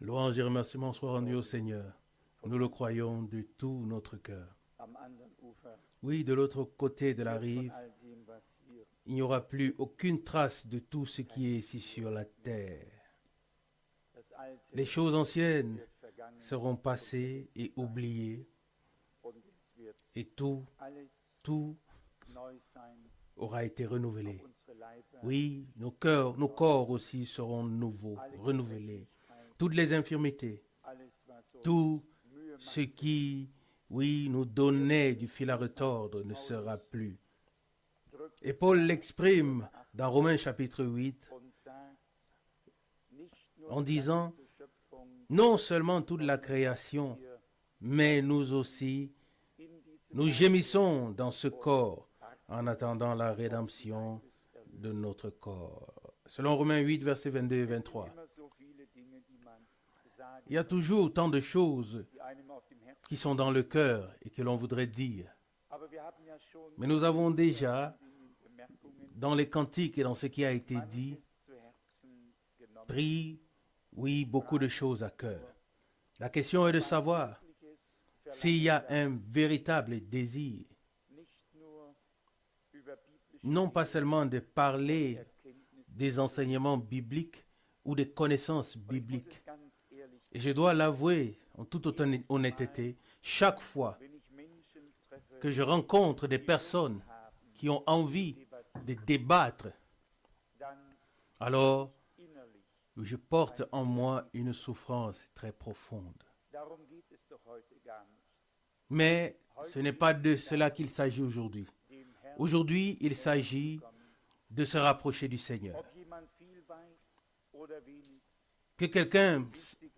Louange et remerciements soient rendus au Seigneur. Nous le croyons de tout notre cœur. Oui, de l'autre côté de la rive, il n'y aura plus aucune trace de tout ce qui est ici sur la terre. Les choses anciennes seront passées et oubliées, et tout aura été renouvelé. Oui, nos cœurs, nos corps aussi seront nouveaux, renouvelés. Toutes les infirmités, tout ce qui, oui, nous donnait du fil à retordre ne sera plus. Et Paul l'exprime dans Romains chapitre 8 en disant, non seulement toute la création, mais nous aussi, nous gémissons dans ce corps en attendant la rédemption de notre corps. Selon Romains 8, versets 22 et 23. Il y a toujours tant de choses qui sont dans le cœur et que l'on voudrait dire. Mais nous avons déjà, dans les cantiques et dans ce qui a été dit, pris, oui, beaucoup de choses à cœur. La question est de savoir s'il y a un véritable désir, non pas seulement de parler des enseignements bibliques ou des connaissances bibliques. Et je dois l'avouer en toute honnêteté, chaque fois que je rencontre des personnes qui ont envie de débattre, alors je porte en moi une souffrance très profonde. Mais ce n'est pas de cela qu'il s'agit aujourd'hui. Aujourd'hui, il s'agit de se rapprocher du Seigneur. Que quelqu'un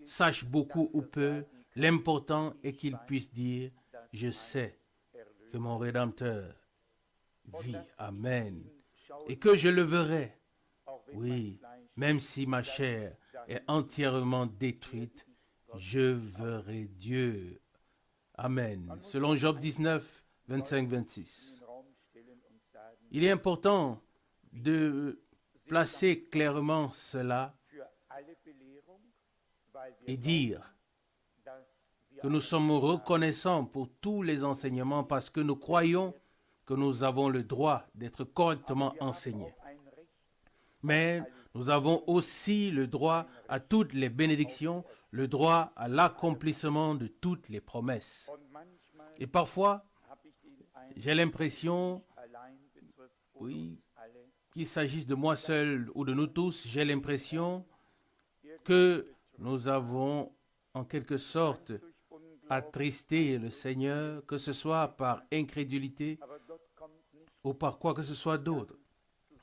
sache beaucoup ou peu, l'important est qu'il puisse dire « Je sais que mon Rédempteur vit. Amen. » Et que je le verrai. Oui, même si ma chair est entièrement détruite, je verrai Dieu. Amen. Selon Job 19, 25-26. Il est important de placer clairement cela et dire que nous sommes reconnaissants pour tous les enseignements parce que nous croyons que nous avons le droit d'être correctement enseignés. Mais nous avons aussi le droit à toutes les bénédictions, le droit à l'accomplissement de toutes les promesses. Et parfois, j'ai l'impression, oui, qu'il s'agisse de moi seul ou de nous tous, j'ai l'impression que nous avons en quelque sorte attristé le Seigneur, que ce soit par incrédulité ou par quoi que ce soit d'autre.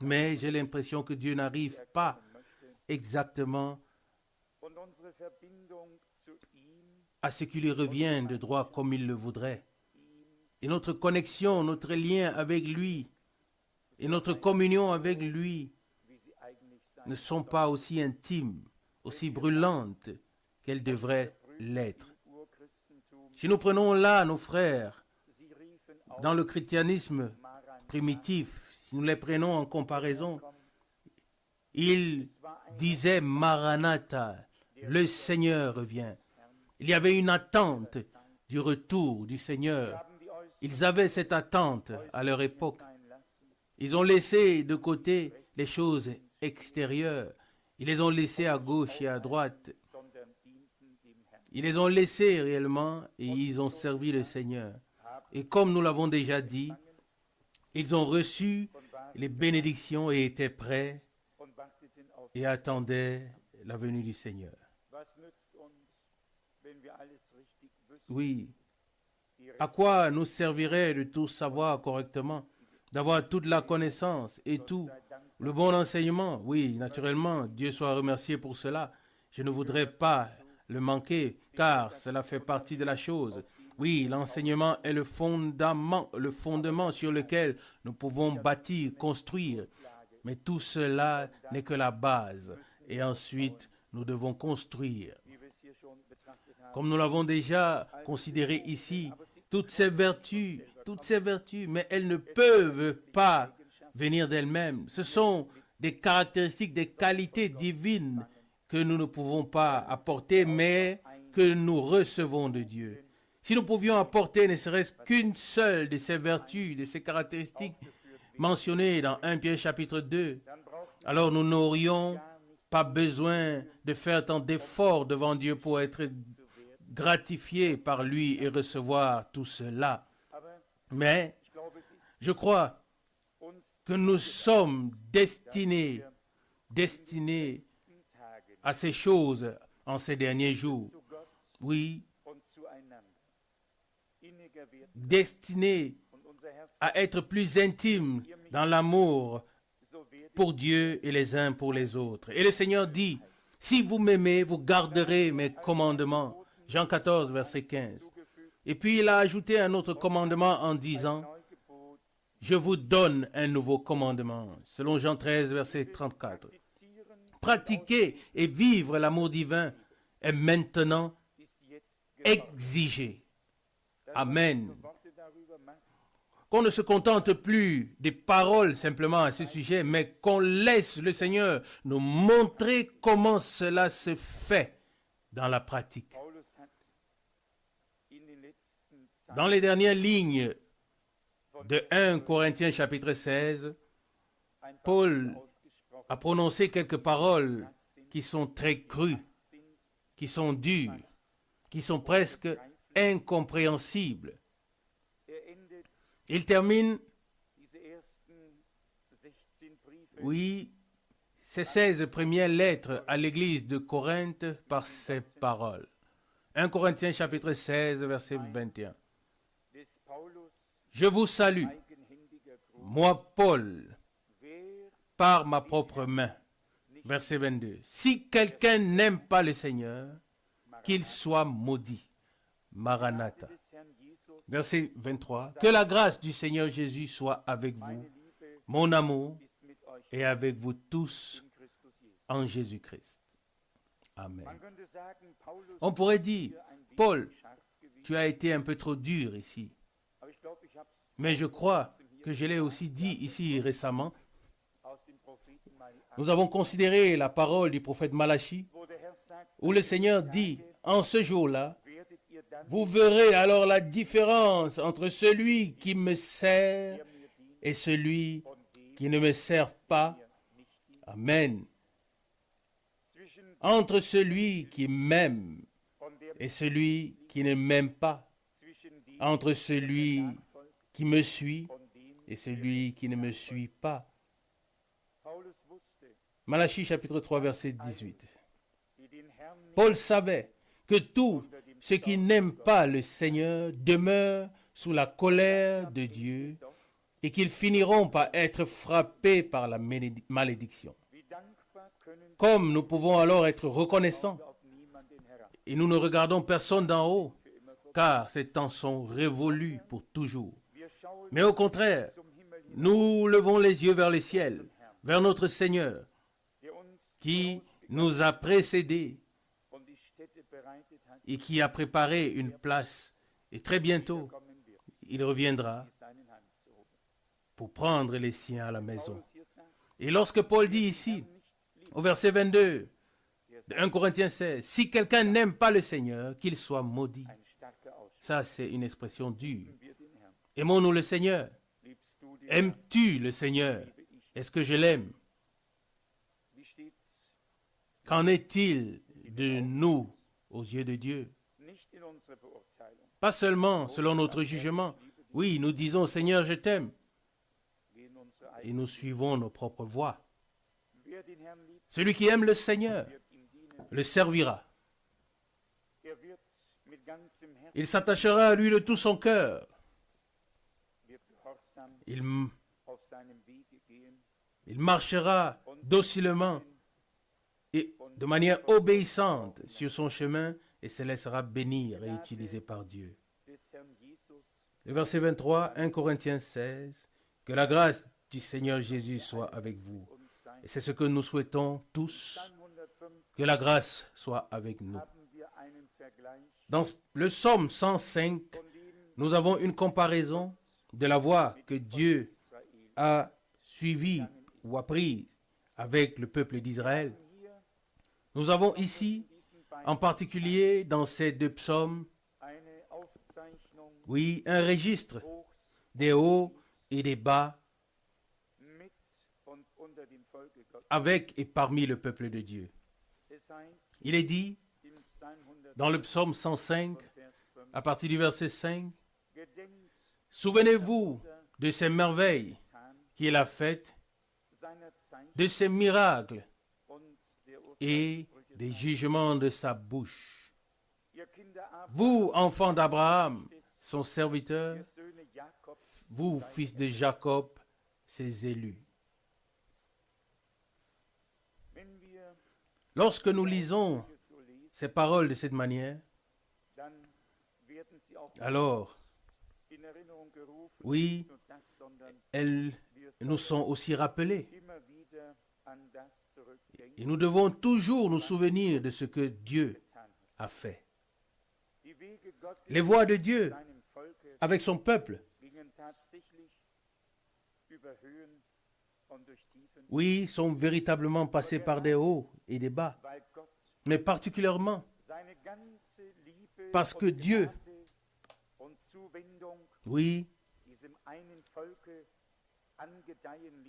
Mais j'ai l'impression que Dieu n'arrive pas exactement à ce qui lui revient de droit comme il le voudrait. Et notre connexion, notre lien avec lui et notre communion avec lui ne sont pas aussi intimes, aussi brûlantes qu'elles devraient l'être. Si nous prenons là nos frères dans le christianisme primitif, si nous les prenons en comparaison, ils disaient Maranatha, le Seigneur revient. Il y avait une attente du retour du Seigneur. Ils avaient cette attente à leur époque. Ils ont laissé de côté les choses extérieures. Ils les ont laissées à gauche et à droite. Ils les ont laissés réellement et ils ont servi le Seigneur. Et comme nous l'avons déjà dit, ils ont reçu les bénédictions et étaient prêts et attendaient la venue du Seigneur. Oui. À quoi nous servirait de tout savoir correctement, d'avoir toute la connaissance et tout, le bon enseignement? Oui, naturellement, Dieu soit remercié pour cela. Je ne voudrais pas le manquer, car cela fait partie de la chose. Oui, l'enseignement est le fondement sur lequel nous pouvons bâtir, construire. Mais tout cela n'est que la base. Et ensuite, nous devons construire. Comme nous l'avons déjà considéré ici, toutes ces vertus, mais elles ne peuvent pas venir d'elles-mêmes. Ce sont des caractéristiques, des qualités divines que nous ne pouvons pas apporter, mais que nous recevons de Dieu. Si nous pouvions apporter ne serait-ce qu'une seule de ces vertus, de ces caractéristiques mentionnées dans 1 Pierre chapitre 2, alors nous n'aurions pas besoin de faire tant d'efforts devant Dieu pour être gratifiés par lui et recevoir tout cela. Mais je crois que nous sommes destinés à ces choses en ces derniers jours. Oui, destinés à être plus intimes dans l'amour pour Dieu et les uns pour les autres. Et le Seigneur dit, si vous m'aimez, vous garderez mes commandements. Jean 14, verset 15. Et puis il a ajouté un autre commandement en disant, je vous donne un nouveau commandement, selon Jean 13, verset 34. Pratiquer et vivre l'amour divin est maintenant exigé. Amen. Qu'on ne se contente plus des paroles simplement à ce sujet, mais qu'on laisse le Seigneur nous montrer comment cela se fait dans la pratique. Dans les dernières lignes de 1 Corinthiens chapitre 16, Paul a prononcé quelques paroles qui sont très crues, qui sont dures, qui sont presque incompréhensibles. Il termine, ces 16 premières lettres à l'église de Corinthe par ces paroles. 1 Corinthiens chapitre 16, verset 21. Je vous salue, moi Paul, par ma propre main. Verset 22. Si quelqu'un n'aime pas le Seigneur, qu'il soit maudit. Maranatha. Verset 23. Que la grâce du Seigneur Jésus soit avec vous, mon amour, et avec vous tous en Jésus-Christ. Amen. On pourrait dire, Paul, tu as été un peu trop dur ici. Mais je crois que je l'ai aussi dit ici récemment. Nous avons considéré la parole du prophète Malachi, où le Seigneur dit, en ce jour-là, vous verrez alors la différence entre celui qui me sert et celui qui ne me sert pas. Amen. Entre celui qui m'aime et celui qui ne m'aime pas. Entre celui qui me suit et celui qui ne me suit pas. Malachie chapitre 3 verset 18. Paul savait que tous ceux qui n'aiment pas le Seigneur demeurent sous la colère de Dieu et qu'ils finiront par être frappés par la malédiction. Comme nous pouvons alors être reconnaissants et nous ne regardons personne d'en haut, car ces temps sont révolus pour toujours. Mais au contraire, nous levons les yeux vers le ciel, vers notre Seigneur, qui nous a précédés et qui a préparé une place. Et très bientôt, il reviendra pour prendre les siens à la maison. Et lorsque Paul dit ici, au verset 22 de 1 Corinthiens 16, « Si quelqu'un n'aime pas le Seigneur, qu'il soit maudit. » Ça, c'est une expression dure. Aimons-nous le Seigneur? Aimes-tu le Seigneur? Est-ce que je l'aime? Qu'en est-il de nous aux yeux de Dieu? Pas seulement selon notre jugement. Oui, nous disons, Seigneur, je t'aime. Et nous suivons nos propres voies. Celui qui aime le Seigneur le servira. Il s'attachera à lui de tout son cœur. Il marchera docilement et de manière obéissante sur son chemin et se laissera bénir et utiliser par Dieu. Le verset 23, 1 Corinthiens 16, que la grâce du Seigneur Jésus soit avec vous. Et c'est ce que nous souhaitons tous, que la grâce soit avec nous. Dans le psaume 105, nous avons une comparaison de la voie que Dieu a suivie ou apprise avec le peuple d'Israël. Nous avons ici, en particulier dans ces deux psaumes, oui, un registre des hauts et des bas avec et parmi le peuple de Dieu. Il est dit dans le psaume 105, à partir du verset 5, « Souvenez-vous de ces merveilles qu'il a faites, de ses miracles et des jugements de sa bouche. Vous, enfants d'Abraham, son serviteur, vous, fils de Jacob, ses élus. » Lorsque nous lisons ces paroles de cette manière, alors, oui, elles nous sont aussi rappelées. Et nous devons toujours nous souvenir de ce que Dieu a fait. Les voies de Dieu avec son peuple, oui, sont véritablement passées par des hauts et des bas, mais particulièrement parce que Dieu, oui,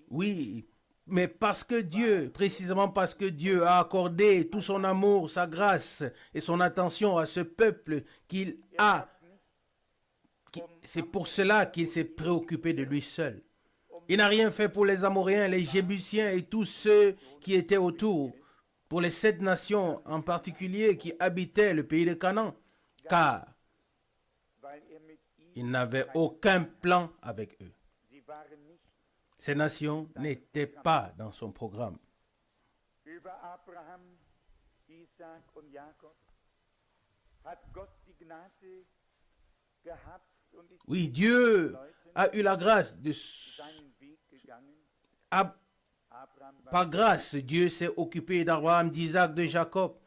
oui, mais parce que Dieu, précisément parce que Dieu a accordé tout son amour, sa grâce et son attention à ce peuple qu'il a, c'est pour cela qu'il s'est préoccupé de lui seul. Il n'a rien fait pour les Amoréens, les Jébusiens et tous ceux qui étaient autour, pour les 7 nations en particulier qui habitaient le pays de Canaan, car il n'avait aucun plan avec eux. Ces nations n'étaient pas dans son programme. Oui, Dieu a eu la grâce de... Par grâce, Dieu s'est occupé d'Abraham, d'Isaac, de Jacob.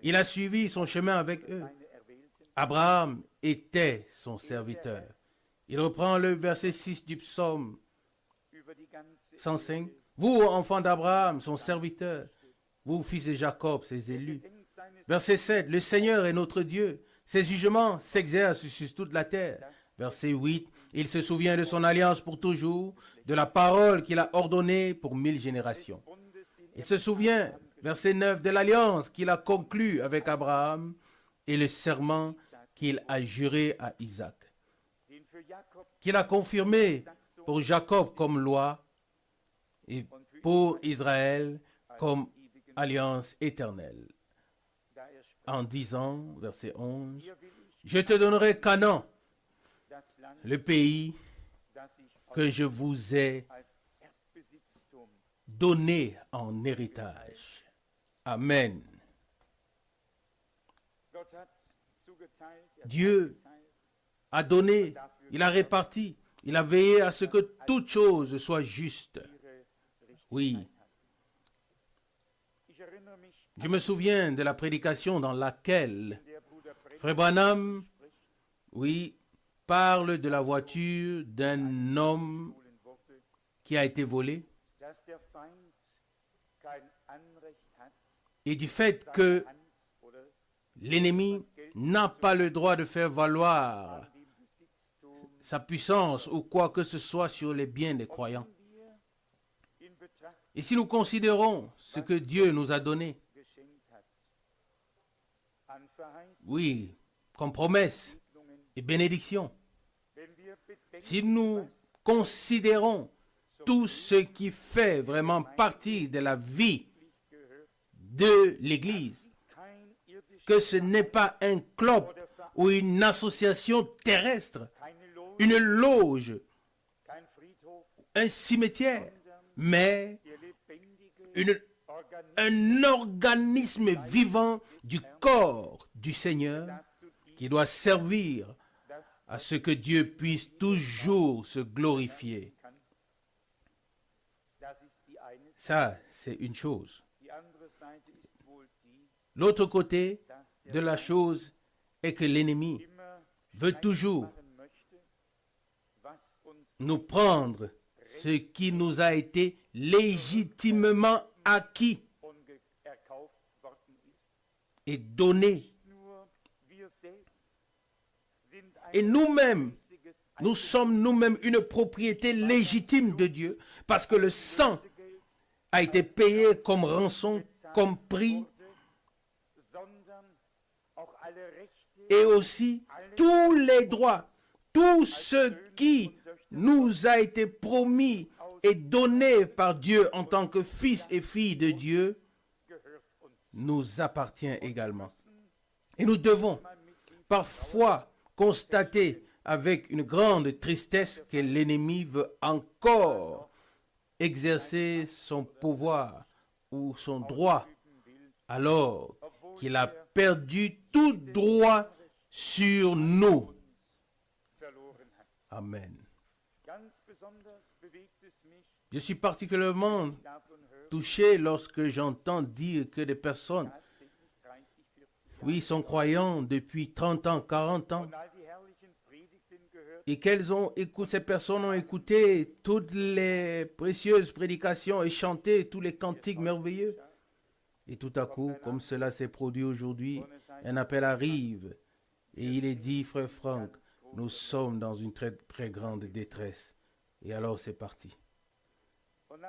Il a suivi son chemin avec eux. Abraham était son serviteur. Il reprend le verset 6 du psaume 105. Vous, enfants d'Abraham, son serviteur. Vous, fils de Jacob, ses élus. Verset 7. Le Seigneur est notre Dieu. Ses jugements s'exercent sur toute la terre. Verset 8. Il se souvient de son alliance pour toujours, de la parole qu'il a ordonnée pour 1000 générations. Il se souvient, verset 9, de l'alliance qu'il a conclue avec Abraham et le serment qu'il a juré à Isaac, qu'il a confirmé pour Jacob comme loi et pour Israël comme alliance éternelle. En disant, verset 11, « Je te donnerai Canaan, le pays que je vous ai donné en héritage. » Amen. Dieu a donné, il a réparti, il a veillé à ce que toute chose soit juste. Oui. Je me souviens de la prédication dans laquelle Frère Branham, oui, parle de la voiture d'un homme qui a été volé et du fait que l'ennemi n'a pas le droit de faire valoir sa puissance ou quoi que ce soit sur les biens des croyants. Et si nous considérons ce que Dieu nous a donné, oui, comme promesse et bénédiction, si nous considérons tout ce qui fait vraiment partie de la vie de l'Église, que ce n'est pas un club ou une association terrestre, une loge, un cimetière, mais un organisme vivant du corps du Seigneur qui doit servir à ce que Dieu puisse toujours se glorifier. Ça, c'est une chose. L'autre côté de la chose est que l'ennemi veut toujours nous prendre ce qui nous a été légitimement acquis et donné. Et nous-mêmes, nous sommes nous-mêmes une propriété légitime de Dieu parce que le sang a été payé comme rançon, comme prix. Et aussi tous les droits, tout ce qui nous a été promis et donné par Dieu en tant que fils et filles de Dieu, nous appartient également. Et nous devons parfois constater avec une grande tristesse que l'ennemi veut encore exercer son pouvoir ou son droit alors qu'il a perdu tout droit sur nous. Amen. Je suis particulièrement touché lorsque j'entends dire que des personnes, oui, sont croyants depuis 30 ans, 40 ans, et ces personnes ont écouté toutes les précieuses prédications et chanté tous les cantiques merveilleux. Et tout à coup, comme cela s'est produit aujourd'hui, un appel arrive et il est dit, frère Franck, nous sommes dans une très, très grande détresse. Et alors c'est parti.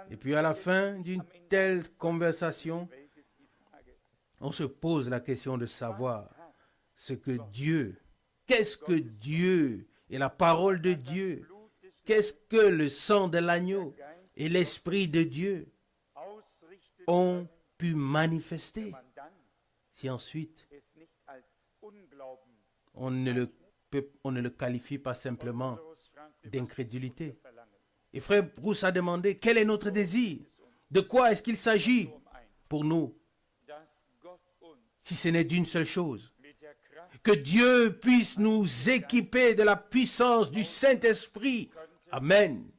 Et puis à la fin d'une telle conversation, on se pose la question de savoir qu'est-ce que Dieu et la parole de Dieu, qu'est-ce que le sang de l'agneau et l'Esprit de Dieu ont pu manifester si ensuite on ne le qualifie pas simplement d'incrédulité. Et frère Bruce a demandé quel est notre désir, de quoi est-ce qu'il s'agit pour nous, si ce n'est d'une seule chose, que Dieu puisse nous équiper de la puissance du Saint-Esprit. Amen.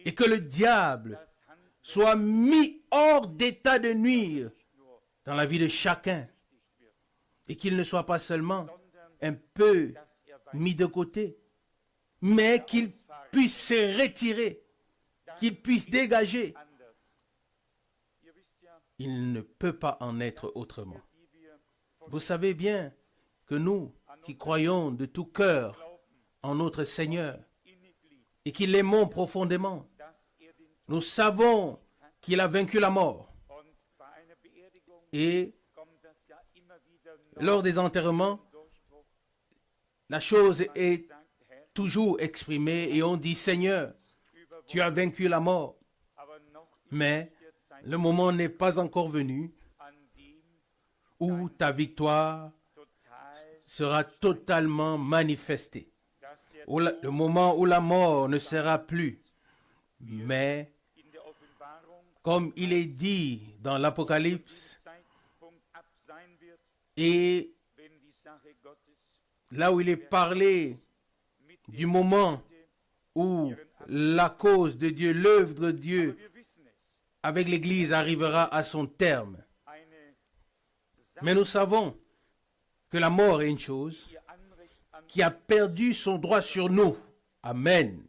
Et que le diable soit mis hors d'état de nuire dans la vie de chacun. Et qu'il ne soit pas seulement un peu mis de côté, mais qu'il puisse se retirer, qu'il puisse dégager. Il ne peut pas en être autrement. Vous savez bien que nous, qui croyons de tout cœur en notre Seigneur et qui l'aimons profondément, nous savons qu'il a vaincu la mort. Et lors des enterrements, la chose est toujours exprimée et on dit, Seigneur, tu as vaincu la mort. Mais le moment n'est pas encore venu où ta victoire sera totalement manifestée. Le moment où la mort ne sera plus. Mais, comme il est dit dans l'Apocalypse, et là où il est parlé du moment où la cause de Dieu, l'œuvre de Dieu avec l'Église arrivera à son terme. Mais nous savons que la mort est une chose qui a perdu son droit sur nous. Amen.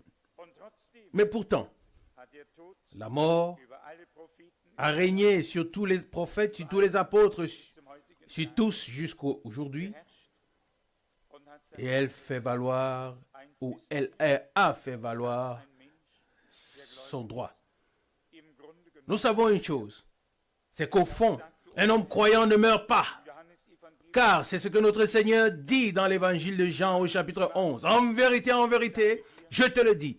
Mais pourtant, la mort a régné sur tous les prophètes, sur tous les apôtres, sur tous jusqu'à aujourd'hui. Et elle fait valoir, ou elle a fait valoir son droit. Nous savons une chose, c'est qu'au fond, un homme croyant ne meurt pas. Car c'est ce que notre Seigneur dit dans l'évangile de Jean au chapitre 11. En vérité, je te le dis,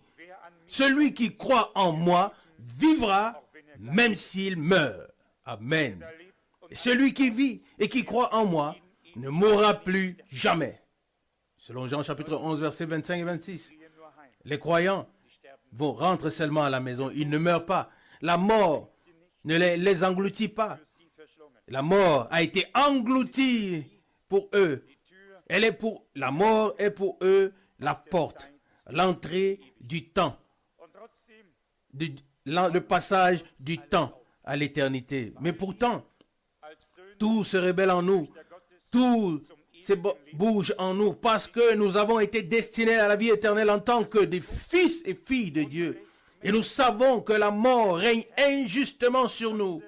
celui qui croit en moi vivra même s'il meurt. Amen. Et celui qui vit et qui croit en moi ne mourra plus jamais. Selon Jean chapitre 11, versets 25 et 26. Les croyants vont rentrer seulement à la maison. Ils ne meurent pas. La mort ne les engloutit pas. La mort a été engloutie pour eux. La mort est pour eux la porte, l'entrée du temps, le passage du temps à l'éternité. Mais pourtant, tout se rebelle en nous, tout se bouge en nous parce que nous avons été destinés à la vie éternelle en tant que des fils et filles de Dieu. Et nous savons que la mort règne injustement sur nous.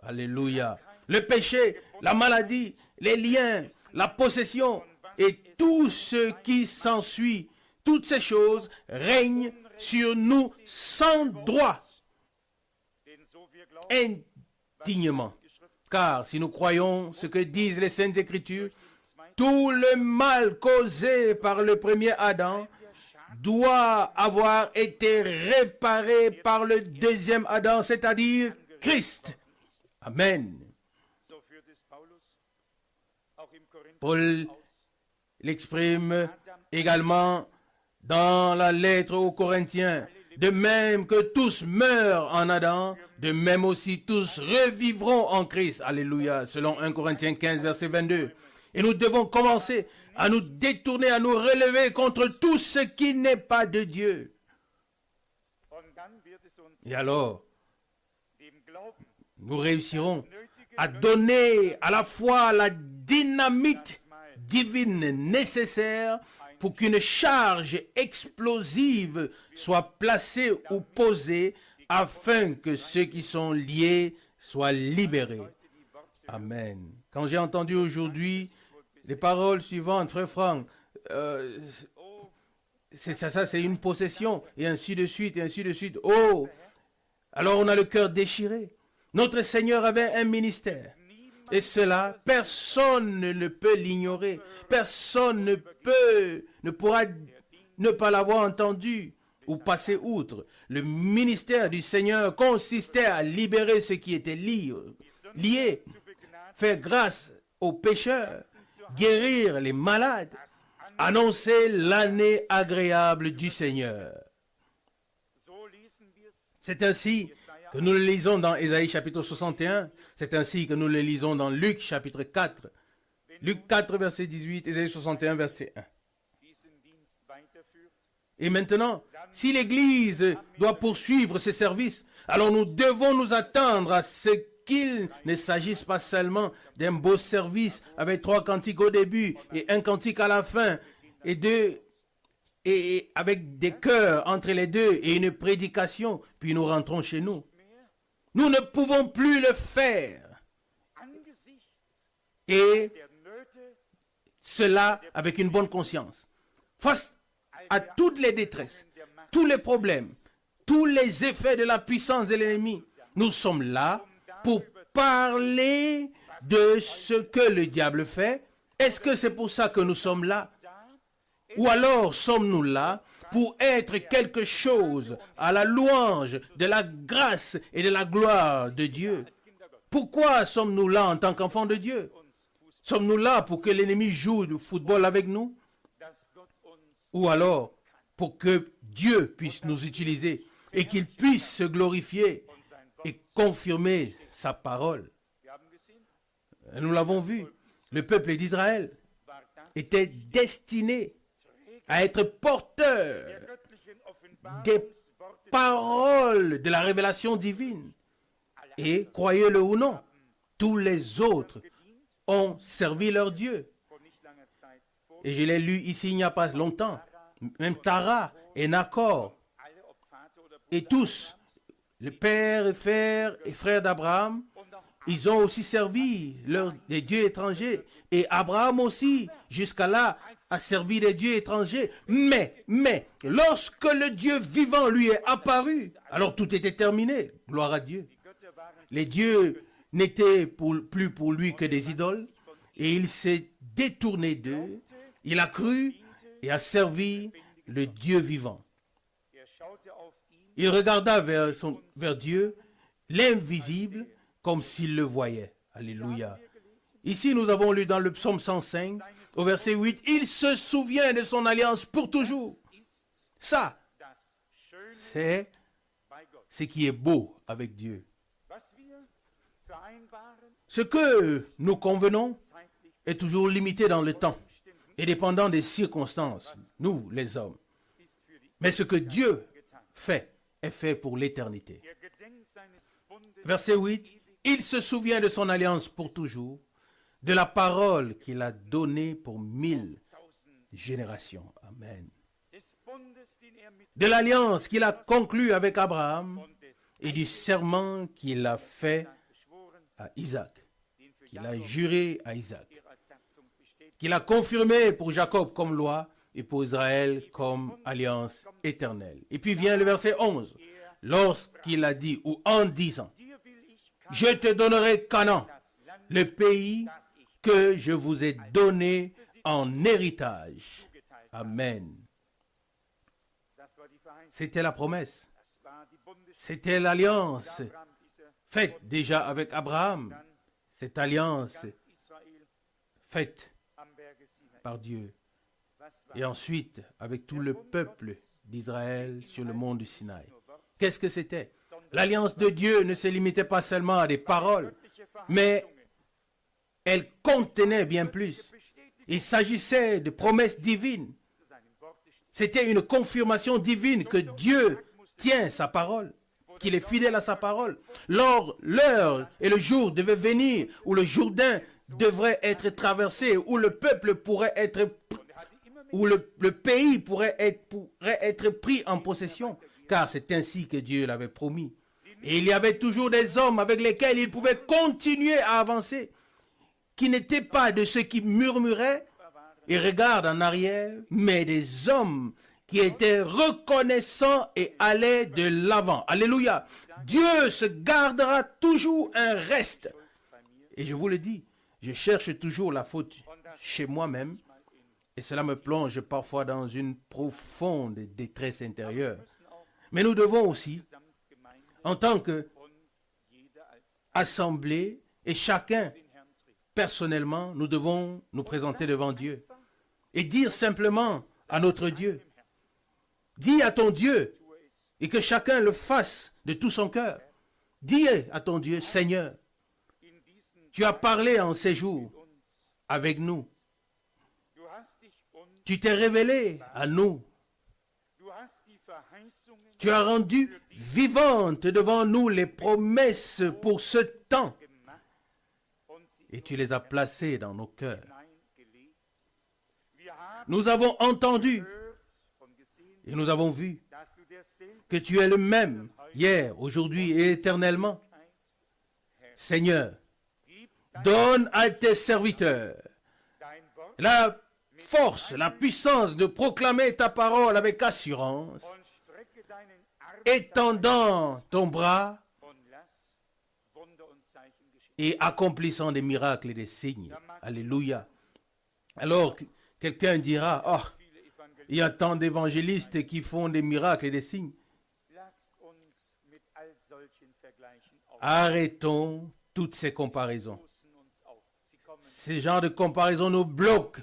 Alléluia. Le péché, la maladie, les liens, la possession et tout ce qui s'ensuit, toutes ces choses règnent sur nous sans droit, indignement. Car si nous croyons ce que disent les Saintes Écritures, tout le mal causé par le premier Adam doit avoir été réparé par le deuxième Adam, c'est-à-dire Christ. Amen. Paul l'exprime également dans la lettre aux Corinthiens. De même que tous meurent en Adam, de même aussi tous revivront en Christ. Alléluia, selon 1 Corinthiens 15, verset 22. Et nous devons commencer à nous détourner, à nous relever contre tout ce qui n'est pas de Dieu. Et alors, nous réussirons à donner à la fois la dynamite divine nécessaire pour qu'une charge explosive soit placée ou posée afin que ceux qui sont liés soient libérés. Amen. Quand j'ai entendu aujourd'hui les paroles suivantes, frère Franck, c'est une possession, et ainsi de suite, et ainsi de suite. Oh, alors on a le cœur déchiré. Notre Seigneur avait un ministère. Et cela, personne ne peut l'ignorer. Personne ne pourra ne pas l'avoir entendu ou passer outre. Le ministère du Seigneur consistait à libérer ceux qui étaient liés, faire grâce aux pécheurs, guérir les malades, annoncer l'année agréable du Seigneur. C'est ainsi que nous le lisons dans Ésaïe chapitre 61, c'est ainsi que nous le lisons dans Luc chapitre 4. Luc 4 verset 18, Ésaïe 61 verset 1. Et maintenant, si l'Église doit poursuivre ses services, alors nous devons nous attendre à ce qu'il ne s'agisse pas seulement d'un beau service avec 3 cantiques au début et 1 cantique à la fin et avec des chœurs entre les deux et une prédication, puis nous rentrons chez nous. Nous ne pouvons plus le faire. Et cela avec une bonne conscience. Face à toutes les détresses, tous les problèmes, tous les effets de la puissance de l'ennemi, nous sommes là pour parler de ce que le diable fait. Est-ce que c'est pour ça que nous sommes là? Ou alors sommes-nous là pour être quelque chose à la louange de la grâce et de la gloire de Dieu? Pourquoi sommes-nous là en tant qu'enfants de Dieu? Sommes-nous là pour que l'ennemi joue du football avec nous? Ou alors pour que Dieu puisse nous utiliser et qu'il puisse se glorifier et confirmer sa parole? Nous l'avons vu, le peuple d'Israël était destiné à être porteur des paroles de la révélation divine. Et, croyez-le ou non, tous les autres ont servi leur Dieu. Et je l'ai lu ici il n'y a pas longtemps. Même Tara et Nacor, et tous, le père et frères d'Abraham, ils ont aussi servi des dieux étrangers. Et Abraham aussi, jusqu'à là, a servi des dieux étrangers. Mais, lorsque le Dieu vivant lui est apparu, alors tout était terminé. Gloire à Dieu. Les dieux n'étaient plus pour lui que des idoles. Et il s'est détourné d'eux. Il a cru et a servi le Dieu vivant. Il regarda vers Dieu, l'invisible, comme s'il le voyait. Alléluia. Ici, nous avons lu dans le psaume 105, au verset 8, « Il se souvient de son alliance pour toujours. » Ça, c'est ce qui est beau avec Dieu. Ce que nous convenons est toujours limité dans le temps et dépendant des circonstances, nous, les hommes. Mais ce que Dieu fait est fait pour l'éternité. Verset 8, « Il se souvient de son alliance pour toujours, de la parole qu'il a donnée pour 1000 générations. » Amen. De l'alliance qu'il a conclue avec Abraham et du serment qu'il a fait à Isaac, qu'il a juré à Isaac, qu'il a confirmé pour Jacob comme loi et pour Israël comme alliance éternelle. Et puis vient le verset 11, lorsqu'il a dit, ou en disant, je te donnerai Canaan, le pays que je vous ai donné en héritage. Amen. C'était la promesse. C'était l'alliance faite déjà avec Abraham. Cette alliance faite par Dieu. Et ensuite avec tout le peuple d'Israël sur le mont du Sinaï. Qu'est-ce que c'était? L'alliance de Dieu ne se limitait pas seulement à des paroles, mais elle contenait bien plus. Il s'agissait de promesses divines. C'était une confirmation divine que Dieu tient sa parole, qu'il est fidèle à sa parole. L'heure et le jour devaient venir où le Jourdain devrait être traversé, où le peuple pourrait être, où le pays pourrait être pris en possession, car c'est ainsi que Dieu l'avait promis. Et il y avait toujours des hommes avec lesquels il pouvait continuer à avancer, qui n'étaient pas de ceux qui murmuraient et regardent en arrière, mais des hommes qui étaient reconnaissants et allaient de l'avant. Alléluia. Dieu se gardera toujours un reste. Et je vous le dis, je cherche toujours la faute chez moi-même et cela me plonge parfois dans une profonde détresse intérieure. Mais nous devons aussi, en tant qu'assemblée et chacun personnellement, nous devons nous présenter devant Dieu et dire simplement à notre Dieu, dis à ton Dieu, et que chacun le fasse de tout son cœur. Dis à ton Dieu, Seigneur, tu as parlé en ces jours avec nous. Tu t'es révélé à nous. Tu as rendu vivantes devant nous les promesses pour ce temps. Et tu les as placées dans nos cœurs. Nous avons entendu et nous avons vu que tu es le même hier, aujourd'hui et éternellement. Seigneur, donne à tes serviteurs la force, la puissance de proclamer ta parole avec assurance, étendant ton bras et accomplissant des miracles et des signes. Alléluia. Alors, quelqu'un dira, oh, il y a tant d'évangélistes qui font des miracles et des signes. Arrêtons toutes ces comparaisons. Ces genres de comparaisons nous bloquent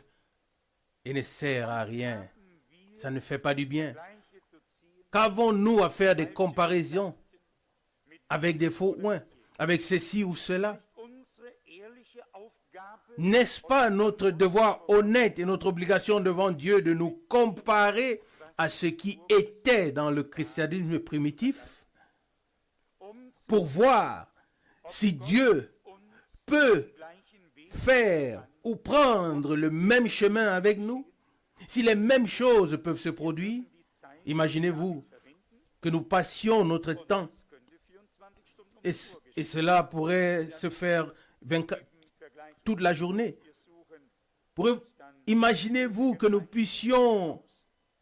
et ne servent à rien. Ça ne fait pas du bien. Qu'avons-nous à faire des comparaisons avec des faux oins, avec ceci ou cela? N'est-ce pas notre devoir honnête et notre obligation devant Dieu de nous comparer à ce qui était dans le christianisme primitif pour voir si Dieu peut faire ou prendre le même chemin avec nous? Si les mêmes choses peuvent se produire, imaginez-vous que nous passions notre temps et cela pourrait se faire toute la journée. Imaginez-vous que nous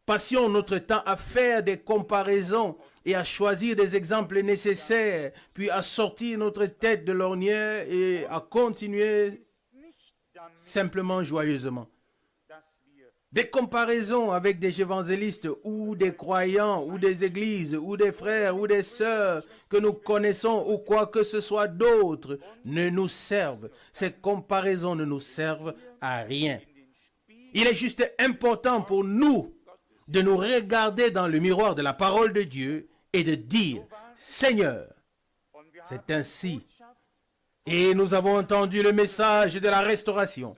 passions notre temps à faire des comparaisons et à choisir des exemples nécessaires, puis à sortir notre tête de l'ornière et à continuer simplement joyeusement. Des comparaisons avec des évangélistes ou des croyants ou des églises ou des frères ou des sœurs que nous connaissons ou quoi que ce soit d'autre ne nous servent. Ces comparaisons ne nous servent à rien. Il est juste important pour nous de nous regarder dans le miroir de la parole de Dieu et de dire, Seigneur, c'est ainsi. Et nous avons entendu le message de la restauration.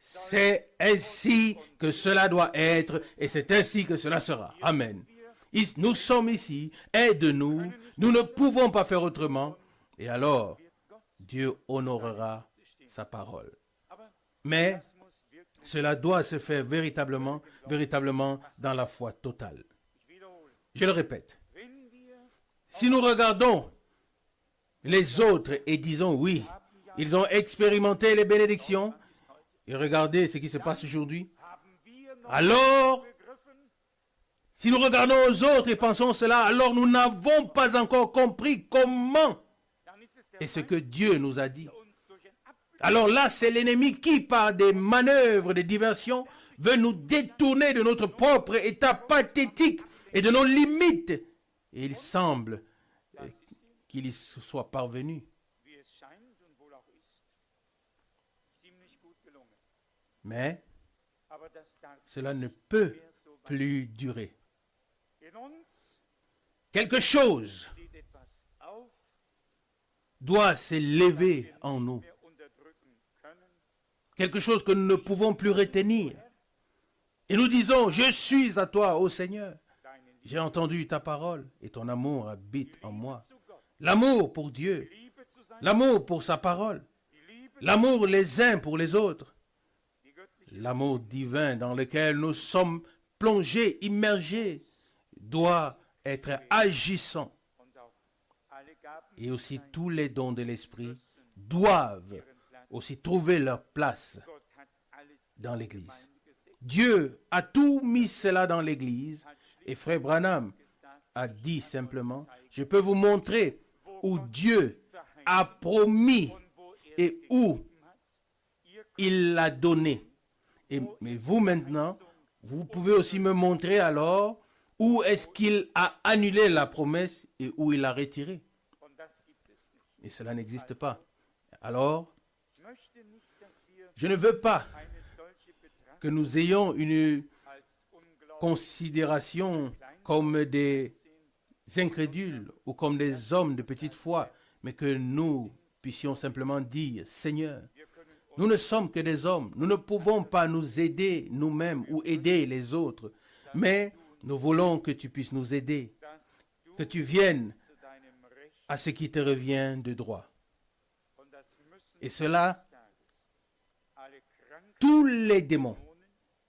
C'est ainsi que cela doit être et c'est ainsi que cela sera. Amen. Nous sommes ici, aide-nous, nous ne pouvons pas faire autrement. Et alors, Dieu honorera sa parole. Mais cela doit se faire véritablement dans la foi totale. Je le répète. Si nous regardons les autres et disons oui. Ils ont expérimenté les bénédictions. Et regardez ce qui se passe aujourd'hui. Alors, si nous regardons aux autres et pensons cela, alors nous n'avons pas encore compris comment et ce que Dieu nous a dit. Alors là, c'est l'ennemi qui, par des manœuvres de diversion, veut nous détourner de notre propre état pathétique et de nos limites. Et il semble qu'il y soit parvenu. Mais cela ne peut plus durer. Quelque chose doit s'élever en nous. Quelque chose que nous ne pouvons plus retenir. Et nous disons, je suis à toi, ô Seigneur. J'ai entendu ta parole et ton amour habite en moi. L'amour pour Dieu, l'amour pour sa parole, l'amour les uns pour les autres, l'amour divin dans lequel nous sommes plongés, immergés, doit être agissant. Et aussi tous les dons de l'Esprit doivent aussi trouver leur place dans l'Église. Dieu a tout mis cela dans l'Église et Frère Branham a dit simplement, je peux vous montrer où Dieu a promis et où il l'a donné. Mais vous maintenant, vous pouvez aussi me montrer alors où est-ce qu'il a annulé la promesse et où il l'a retirée. Et cela n'existe pas. Alors, je ne veux pas que nous ayons une considération comme des incrédules ou comme des hommes de petite foi, mais que nous puissions simplement dire, Seigneur, nous ne sommes que des hommes, nous ne pouvons pas nous aider nous-mêmes ou aider les autres, mais nous voulons que tu puisses nous aider, que tu viennes à ce qui te revient de droit. Et cela, tous les démons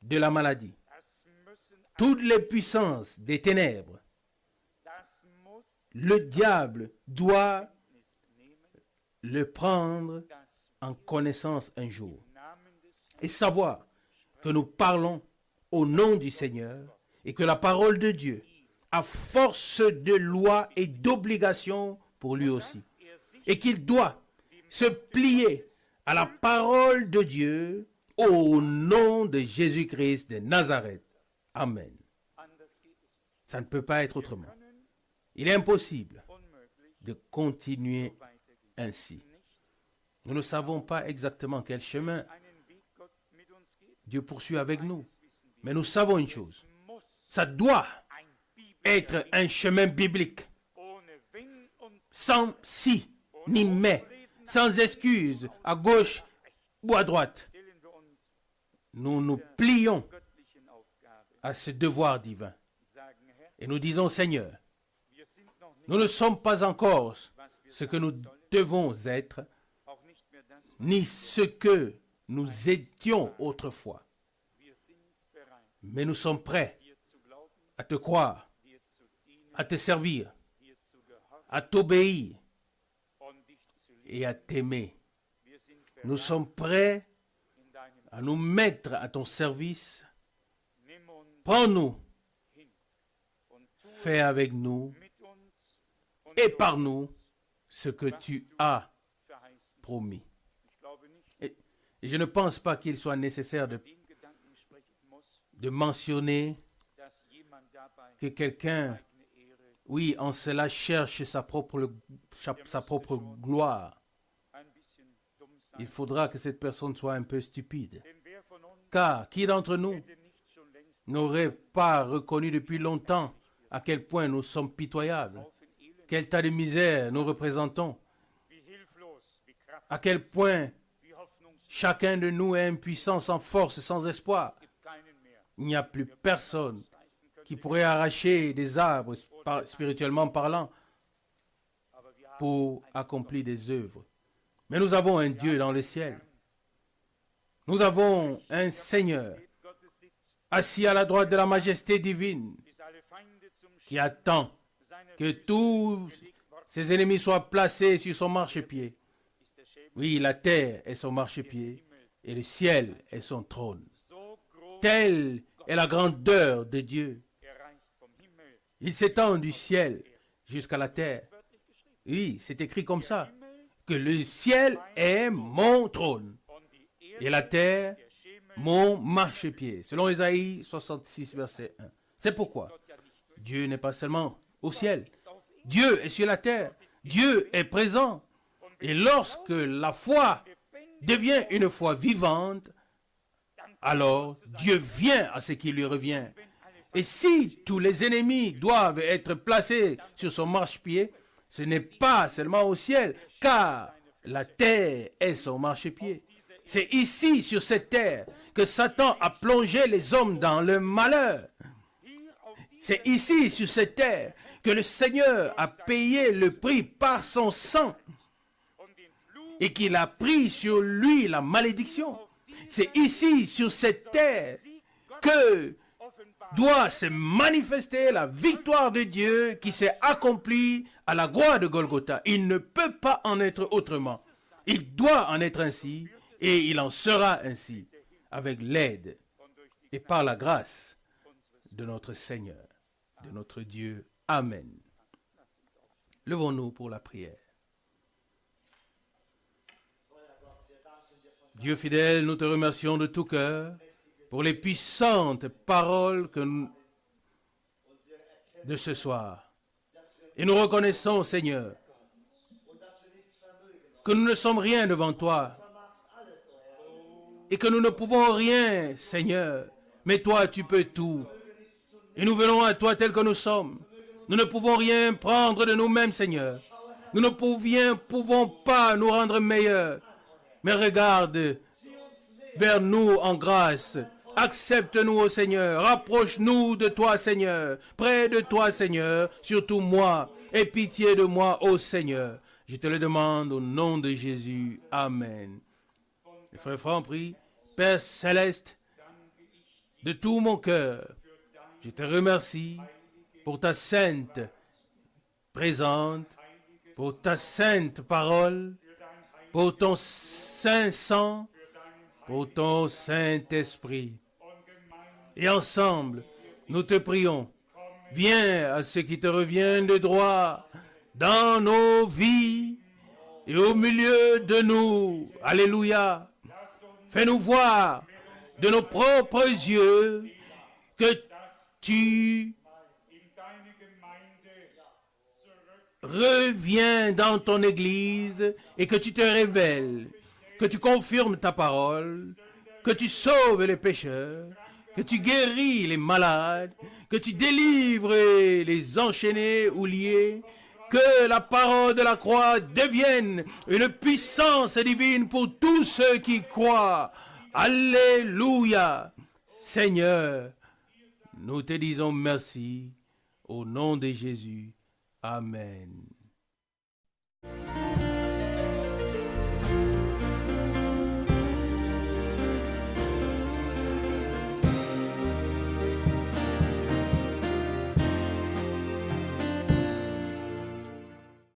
de la maladie, toutes les puissances des ténèbres, le diable doit le prendre en connaissance un jour et savoir que nous parlons au nom du Seigneur et que la parole de Dieu a force de loi et d'obligation pour lui aussi et qu'il doit se plier à la parole de Dieu au nom de Jésus-Christ de Nazareth. Amen. Ça ne peut pas être autrement. Il est impossible de continuer ainsi. Nous ne savons pas exactement quel chemin Dieu poursuit avec nous. Mais nous savons une chose. Ça doit être un chemin biblique. Sans si ni mais, sans excuse à gauche ou à droite. Nous nous plions à ce devoir divin. Et nous disons, Seigneur, nous ne sommes pas encore ce que nous devons être, ni ce que nous étions autrefois. Mais nous sommes prêts à te croire, à te servir, à t'obéir et à t'aimer. Nous sommes prêts à nous mettre à ton service. Prends-nous, fais avec nous et par nous ce que tu as promis. Et je ne pense pas qu'il soit nécessaire de mentionner que quelqu'un, oui, en cela cherche sa propre gloire. Il faudra que cette personne soit un peu stupide. Car qui d'entre nous n'aurait pas reconnu depuis longtemps à quel point nous sommes pitoyables, quel tas de misère nous représentons, à quel point chacun de nous est impuissant, sans force, sans espoir. Il n'y a plus personne qui pourrait arracher des arbres, spirituellement parlant, pour accomplir des œuvres. Mais nous avons un Dieu dans le ciel. Nous avons un Seigneur assis à la droite de la majesté divine qui attend que tous ses ennemis soient placés sur son marchepied. Oui, la terre est son marchepied et le ciel est son trône. Telle est la grandeur de Dieu. Il s'étend du ciel jusqu'à la terre. Oui, c'est écrit comme ça, que le ciel est mon trône et la terre mon marchepied, selon Ésaïe 66, verset 1. C'est pourquoi Dieu n'est pas seulement au ciel. Dieu est sur la terre. Dieu est présent. Et lorsque la foi devient une foi vivante, alors Dieu vient à ce qui lui revient. Et si tous les ennemis doivent être placés sur son marchepied, ce n'est pas seulement au ciel, car la terre est son marchepied. C'est ici, sur cette terre, que Satan a plongé les hommes dans le malheur. C'est ici, sur cette terre, que le Seigneur a payé le prix par son sang et qu'il a pris sur lui la malédiction. C'est ici, sur cette terre, que doit se manifester la victoire de Dieu qui s'est accomplie à la croix de Golgotha. Il ne peut pas en être autrement. Il doit en être ainsi et il en sera ainsi avec l'aide et par la grâce de notre Seigneur, de notre Dieu. Amen. Levons-nous pour la prière. Dieu fidèle, nous te remercions de tout cœur pour les puissantes paroles de ce soir. Et nous reconnaissons, Seigneur, que nous ne sommes rien devant toi et que nous ne pouvons rien, Seigneur, mais toi, tu peux tout. Et nous venons à toi tel que nous sommes. Nous ne pouvons rien prendre de nous-mêmes, Seigneur. Nous ne pouvons pas nous rendre meilleurs. Mais regarde vers nous en grâce. Accepte-nous, ô Seigneur. Rapproche-nous de toi, Seigneur. Près de toi, Seigneur. Surtout moi. Aie pitié de moi, ô Seigneur. Je te le demande au nom de Jésus. Amen. Les frères Francs prient. Père Céleste, de tout mon cœur, je te remercie pour ta sainte présente, pour ta sainte parole, pour ton saint sang, pour ton Saint-Esprit. Et ensemble, nous te prions, viens à ce qui te revient de droit dans nos vies et au milieu de nous. Alléluia. Fais-nous voir de nos propres yeux que tu reviens dans ton Église et que tu te révèles, que tu confirmes ta parole, que tu sauves les pécheurs, que tu guéris les malades, que tu délivres les enchaînés ou liés, que la parole de la croix devienne une puissance divine pour tous ceux qui croient. Alléluia. Seigneur, nous te disons merci au nom de Jésus. Amen.